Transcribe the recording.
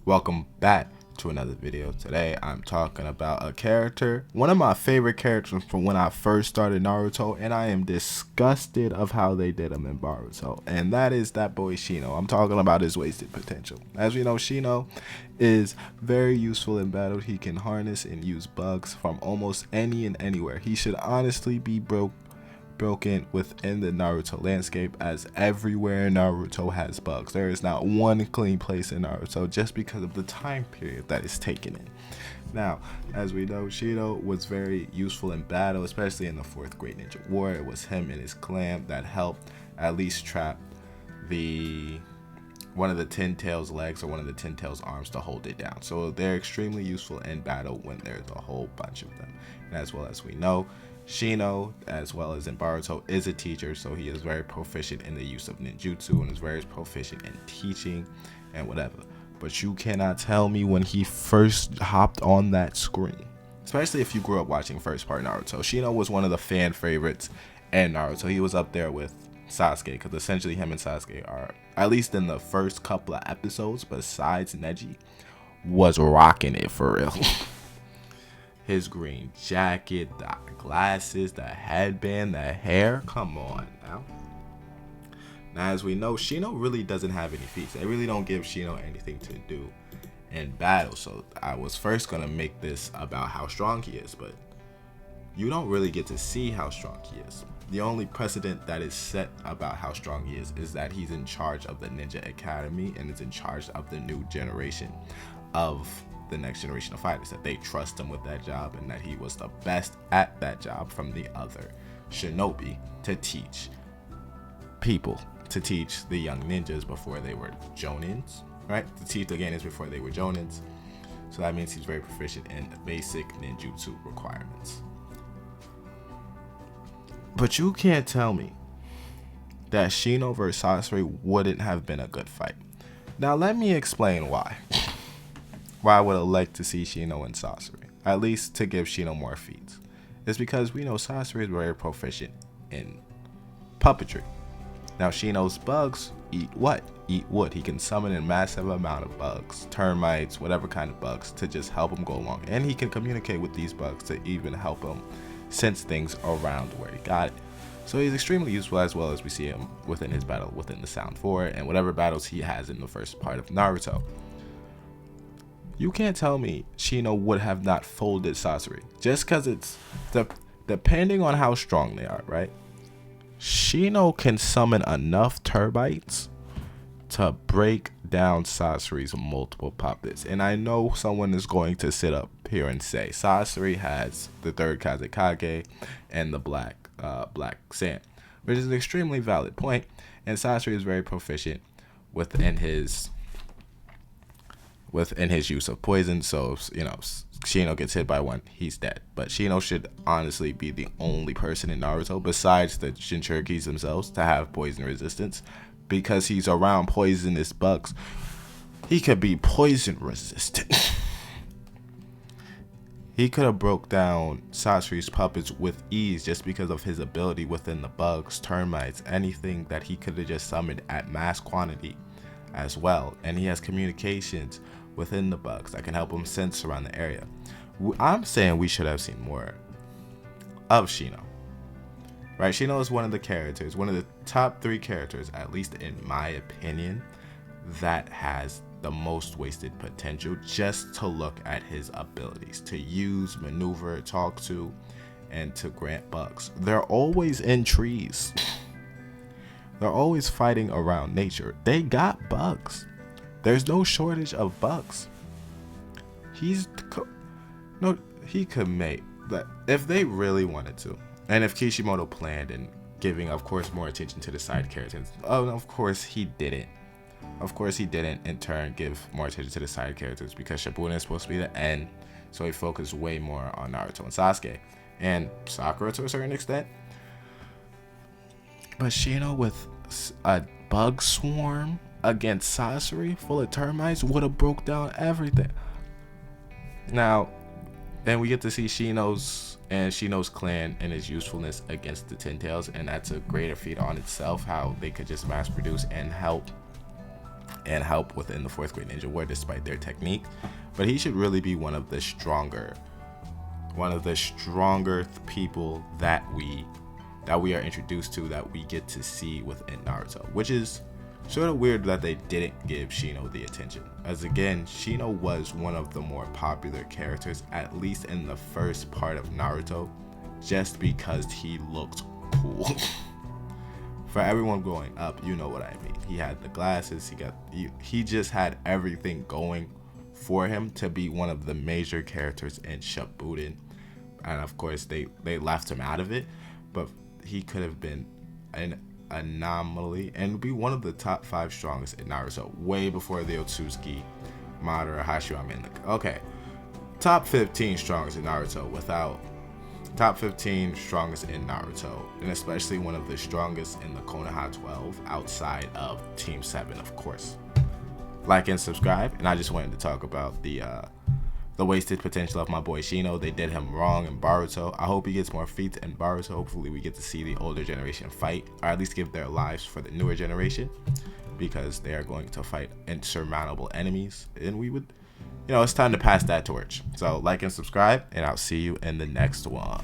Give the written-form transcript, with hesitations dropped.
Welcome back to another video. Today I'm talking about a character, one of my favorite characters from when I first started Naruto, and I am disgusted of how they did him in Boruto, and that is that boy Shino. I'm talking about his wasted potential. As we know, Shino is very useful in battle. He can harness and use bugs from almost any and anywhere. He should honestly be broken within the Naruto landscape, as everywhere in Naruto has bugs. There is not one clean place in Naruto just because of the time period that is taken in. Now, as we know, Shino was very useful in battle, especially in the 4th Great Ninja War. It was him and his clan that helped at least trap one of the Ten Tails legs or one of the Ten Tails arms to hold it down. So they're extremely useful in battle when there's a whole bunch of them. And as well as we know, Shino, as well as in Boruto, is a teacher, so he is very proficient in the use of ninjutsu and is very proficient in teaching and whatever. But you cannot tell me when he first hopped on that screen, especially if you grew up watching first part Naruto, Shino was one of the fan favorites in Naruto. He was up there with Sasuke, because essentially him and Sasuke are, at least in the first couple of episodes, besides Neji, was rocking it for real. His green jacket, the glasses, the headband, the hair. Come on now. Now, as we know, Shino really doesn't have any feats. They really don't give Shino anything to do in battle. So I was first going to make this about how strong he is, but you don't really get to see how strong he is. The only precedent that is set about how strong he is that he's in charge of the Ninja Academy and is in charge of the new generation of the next generation of fighters, that they trust him with that job and that he was the best at that job from the other shinobi to teach people, to teach the young ninjas before they were jonins, right? To teach the Gainers before they were jonins. So that means he's very proficient in basic ninjutsu requirements. But you can't tell me that Shino vs Sasori wouldn't have been a good fight. Now let me explain why. Why I would have liked to see Shino and Sasori, at least to give Shino more feats. It's because we know Sasori is very proficient in puppetry. Now Shino's bugs eat what? Eat wood. He can summon a massive amount of bugs, termites, whatever kind of bugs, to just help him go along. And he can communicate with these bugs to even help him sense things around where he got it. So he's extremely useful, as well as we see him within his battle within the Sound 4 and whatever battles he has in the first part of Naruto. You can't tell me Shino would have not folded Sasori just because it's depending on how strong they are, right? Shino can summon enough termites to break down Sasori's multiple puppets. And I know someone is going to sit up here and say Sasori has the 3rd Kazekage and the black sand, which is an extremely valid point. And Sasori is very proficient within his use of poison, so you know, Shino gets hit by one, he's dead. But Shino should honestly be the only person in Naruto besides the Jinchurikis themselves to have poison resistance, because he's around poisonous bugs. He could be poison resistant. He could have broke down Sasori's puppets with ease just because of his ability within the bugs, termites, anything that he could have just summoned at mass quantity as well. And he has communications within the bugs that can help him sense around the area. I'm saying we should have seen more of Shino, right? Shino is one of the characters, one of the top 3 characters, at least in my opinion, that has the most wasted potential, just to look at his abilities to use, maneuver, talk to, and to grant bugs. They're always in trees. They're always fighting around nature. They got bugs. There's no shortage of bugs. He could make that if they really wanted to, and if Kishimoto planned and giving, of course, more attention to the side characters. Oh, of course he didn't. Of course he didn't in turn give more attention to the side characters, because Shippuden is supposed to be the end, so he focused way more on Naruto and Sasuke and Sakura to a certain extent. But Shino with a bug swarm against Sasori full of termites would have broke down everything. Now, then we get to see Shino's clan and his usefulness against the Ten Tails, and that's a greater feat on itself, how they could just mass produce and help and help within the 4th grade ninja war despite their technique. But he should really be one of the stronger people that we are introduced to, that we get to see within Naruto, which is sort of weird that they didn't give Shino the attention, as again, Shino was one of the more popular characters, at least in the first part of Naruto, just because he looked cool. For everyone growing up, you know what I mean. He had the glasses, he just had everything going for him to be one of the major characters in Shippuden. And of course they left him out of it, but he could have been an anomaly and be one of the top 5 strongest in Naruto, way before the Otsutsuki, Madara, Hashirama, and okay, top 15 strongest in Naruto, top 15 strongest in Naruto, and especially one of the strongest in the Konoha 12 outside of Team 7, of course. Like and subscribe, and I just wanted to talk about the wasted potential of my boy Shino. They did him wrong in Boruto. I hope he gets more feats in Boruto. Hopefully we get to see the older generation fight, or at least give their lives for the newer generation, because they are going to fight insurmountable enemies, and we would, it's time to pass that torch. So like and subscribe, and I'll see you in the next one.